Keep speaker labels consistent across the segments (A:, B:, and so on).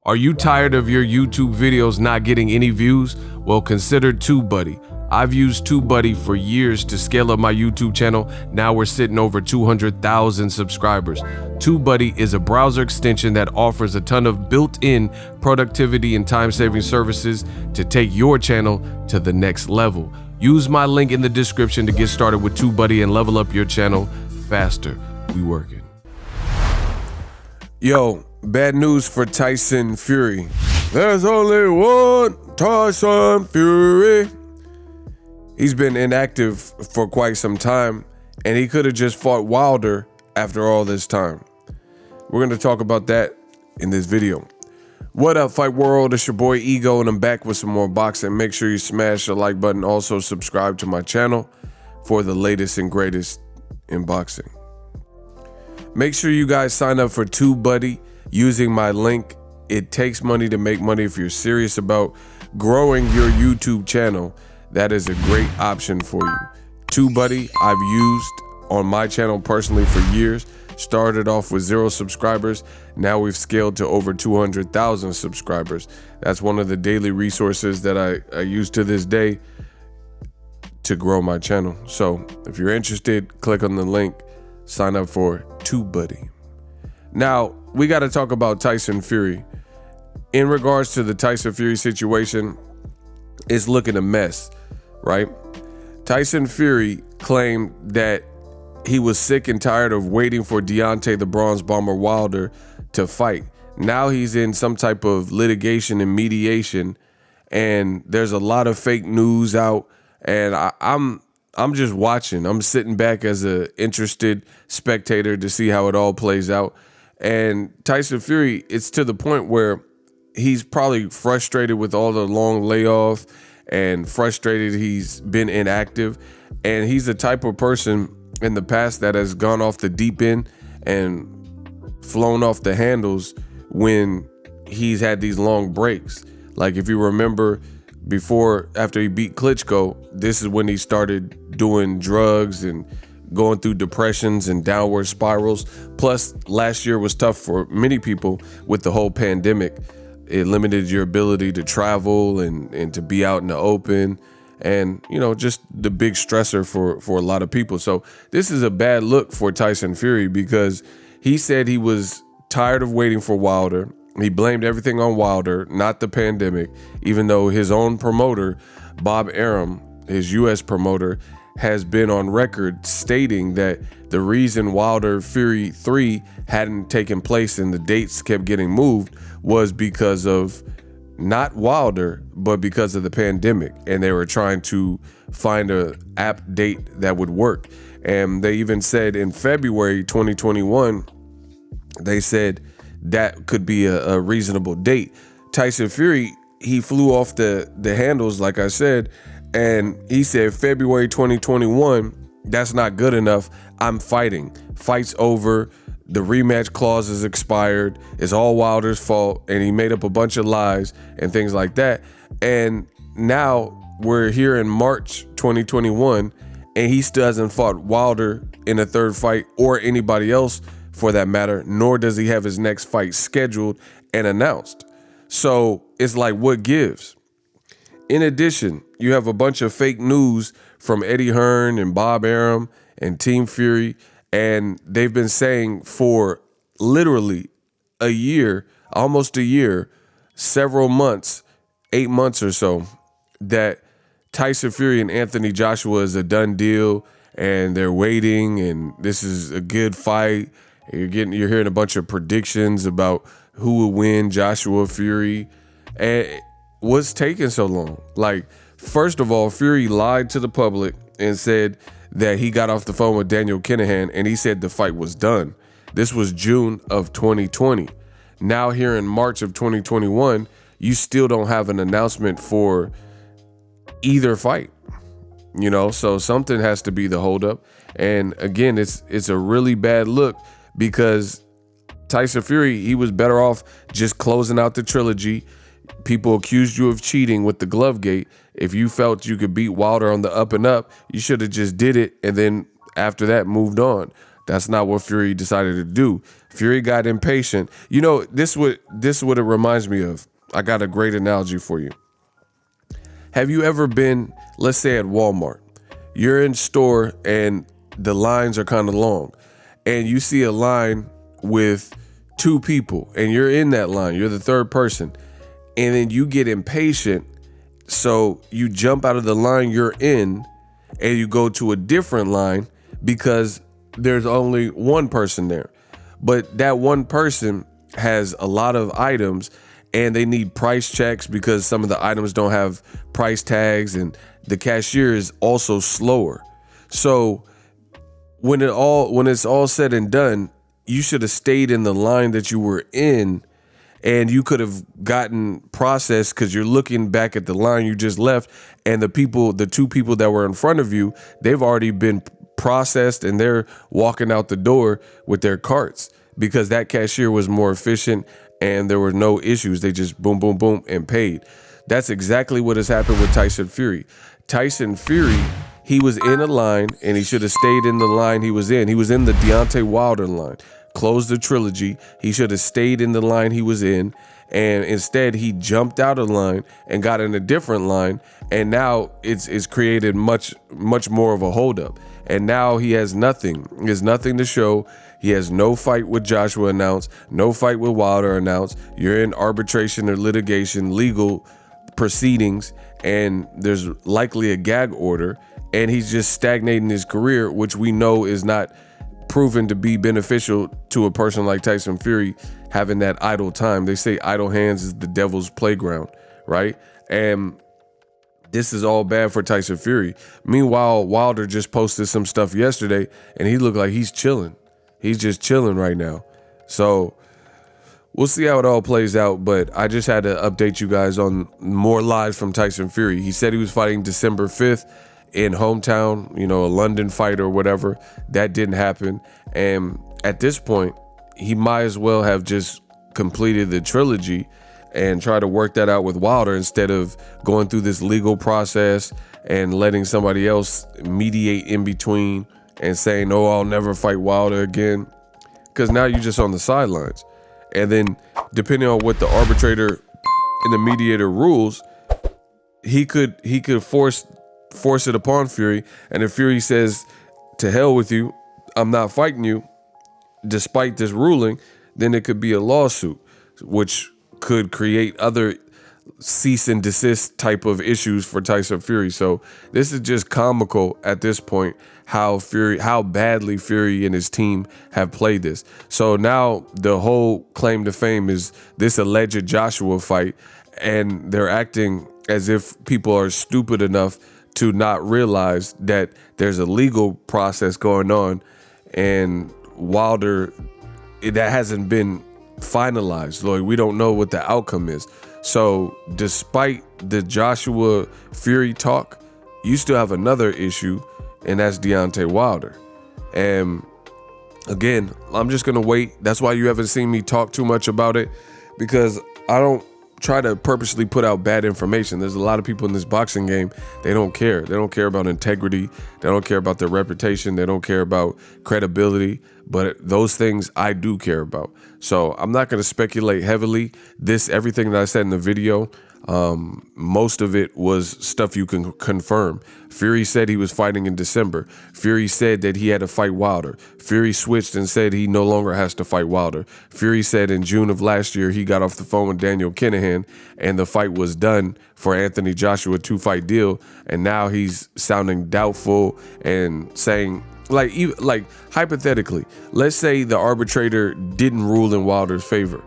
A: Are you tired of your YouTube videos not getting any views? Well, consider TubeBuddy. I've used TubeBuddy for years to scale up my YouTube channel. Now we're sitting over 200,000 subscribers. TubeBuddy is a browser extension that offers a ton of built-in productivity and time-saving services to take your channel to the next level. Use my link in the description to get started with TubeBuddy and level up your channel faster. We working. Yo, bad news for Tyson Fury. There's only one Tyson Fury. He's been inactive for quite some time, and he could have just fought Wilder after all this time. We're going to talk about that in this video. What up, Fight World? It's your boy Ego, and I'm back with some more boxing. Make sure you smash the like button. Also, subscribe to my channel for the latest and greatest in boxing. Make sure you guys sign up for TubeBuddy using my link. It takes money to make money. If you're serious about growing your YouTube channel, that is a great option for you. TubeBuddy I've used on my channel personally for years. Started off with 0 subscribers. Now we've scaled to over 200,000 subscribers. That's one of the daily resources that I use to this day to grow my channel. So if you're interested, click on the link, sign up for TubeBuddy. Now, we got to talk about Tyson Fury. In regards to the Tyson Fury situation, it's looking a mess, right? Tyson Fury claimed that he was sick and tired of waiting for Deontay the Bronze Bomber Wilder to fight. Now he's in some type of litigation and mediation, and there's a lot of fake news out, and I'm just watching. I'm sitting back as an interested spectator to see how it all plays out. And Tyson Fury, it's to the point where he's probably frustrated with all the long layoff and frustrated he's been inactive. And he's the type of person in the past that has gone off the deep end and flown off the handles when he's had these long breaks. Like if you remember after he beat Klitschko, this is when he started doing drugs and going through depressions and downward spirals. Plus, last year was tough for many people with the whole pandemic. It limited your ability to travel and to be out in the open, and just the big stressor for a lot of people. So this is a bad look for Tyson Fury because he said he was tired of waiting for Wilder. He blamed everything on Wilder, not the pandemic, even though his own promoter, Bob Arum, his U.S. promoter, has been on record stating that the reason Wilder Fury 3 hadn't taken place and the dates kept getting moved was because of not Wilder, but because of the pandemic. And they were trying to find an apt date that would work. And they even said in February 2021, they said that could be a reasonable date. Tyson Fury, he flew off the handles, like I said, and he said February 2021, that's not good enough. I'm fighting. Fight's over. The rematch clause is expired. It's all Wilder's fault. And he made up a bunch of lies and things like that. And now we're here in March 2021, and he still hasn't fought Wilder in a third fight, or anybody else for that matter, nor does he have his next fight scheduled and announced. So it's like, what gives? In addition, you have a bunch of fake news from Eddie Hearn and Bob Arum and Team Fury, and they've been saying for literally a year, almost a year, several months, 8 months or so, that Tyson Fury and Anthony Joshua is a done deal, and they're waiting, and this is a good fight. You're hearing a bunch of predictions about who will win, Joshua, Fury. And what's taking so long? Like, first of all, Fury lied to the public and said that he got off the phone with Daniel Kinahan and he said the fight was done. This was June of 2020. Now here in March of 2021, you still don't have an announcement for either fight. So something has to be the holdup. And again, it's a really bad look because Tyson Fury, he was better off just closing out the trilogy. People accused you of cheating with the glove gate. If you felt you could beat Wilder on the up and up, you should have just did it, and then after that moved on. That's not what Fury decided to do. Fury got impatient. You know, this what it reminds me of. I got a great analogy for you. Have you ever been, let's say at Walmart, you're in store and the lines are kind of long, and you see a line with 2 people and you're in that line, you're the third person, and then you get impatient, so you jump out of the line you're in and you go to a different line because there's only one person there. But that one person has a lot of items and they need price checks because some of the items don't have price tags, and the cashier is also slower. So when it's all said and done, you should have stayed in the line that you were in, and you could have gotten processed because you're looking back at the line you just left, and the 2 people that were in front of you, they've already been processed and they're walking out the door with their carts because that cashier was more efficient and there were no issues. They just boom, boom, boom and paid. That's exactly what has happened with Tyson Fury. Tyson Fury, he was in a line and he should have stayed in the line he was in. He was in the Deontay Wilder line. Closed the trilogy. He should have stayed in the line he was in, and instead he jumped out of line and got in a different line, and now it's created much more of a holdup. And now he has nothing. He has nothing to show. He has no fight with Joshua announced, no fight with Wilder announced. You're in arbitration or litigation, legal proceedings, and there's likely a gag order, and he's just stagnating his career, which we know is not proven to be beneficial to a person like Tyson Fury, having that idle time. They say idle hands is the devil's playground, right? And this is all bad for Tyson Fury. Meanwhile, Wilder just posted some stuff yesterday and he looked like he's chilling. He's just chilling right now. So we'll see how it all plays out, but I just had to update you guys on more live from Tyson Fury. He said he was fighting December 5th in hometown, a London fight or whatever. That didn't happen. And at this point, he might as well have just completed the trilogy and try to work that out with Wilder instead of going through this legal process and letting somebody else mediate in between and saying, "Oh, I'll never fight Wilder again." Because now you're just on the sidelines. And then depending on what the arbitrator and the mediator rules, he could force it upon Fury. And if Fury says, "To hell with you, I'm not fighting you," despite this ruling, then it could be a lawsuit, which could create other cease and desist type of issues for Tyson Fury. So this is just comical at this point, how badly Fury and his team have played this. So now the whole claim to fame is this alleged Joshua fight, and they're acting as if people are stupid enough to not realize that there's a legal process going on, and Wilder, that hasn't been finalized. Like, we don't know what the outcome is. So despite the Joshua Fury talk, you still have another issue, and that's Deontay Wilder. And again, I'm just gonna wait. That's why you haven't seen me talk too much about it, because I don't try to purposely put out bad information. There's a lot of people in this boxing game, they don't care. They don't care about integrity. They don't care about their reputation. They don't care about credibility. But those things I do care about. So I'm not going to speculate heavily. Everything that I said in the video, most of it was stuff you can confirm. Fury said he was fighting in December. Fury said that he had to fight Wilder. Fury switched and said he no longer has to fight Wilder. Fury said in June of last year he got off the phone with Daniel Kinahan and the fight was done for Anthony Joshua 2-fight deal, and now he's sounding doubtful and saying, like hypothetically, let's say the arbitrator didn't rule in Wilder's favor.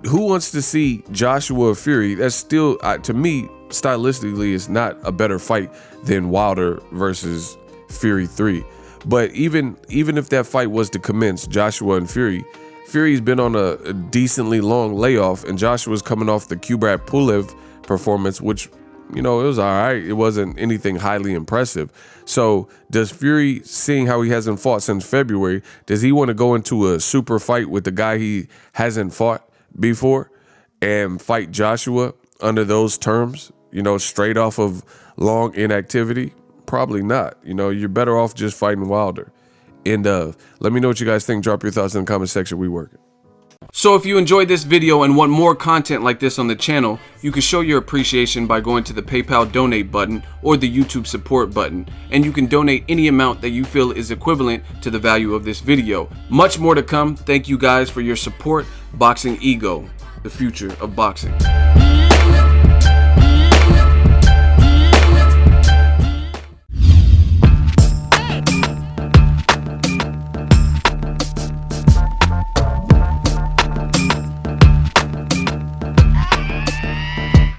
A: Who wants to see Joshua Fury? That's still, to me, stylistically, it's not a better fight than Wilder versus Fury 3. But even if that fight was to commence, Joshua and Fury's been on a decently long layoff, and Joshua's coming off the Kubrat Pulev performance, which, it was all right. It wasn't anything highly impressive. So does Fury, seeing how he hasn't fought since February, does he want to go into a super fight with the guy he hasn't fought before and fight Joshua under those terms, straight off of long inactivity? Probably not. You're better off just fighting Wilder. End of. Let me know what you guys think. Drop your thoughts in the comment section. We working.
B: So if you enjoyed this video and want more content like this on the channel, you can show your appreciation by going to the PayPal donate button or the YouTube support button, and you can donate any amount that you feel is equivalent to the value of this video. Much more to come. Thank you guys for your support. Boxingego, the future of boxing.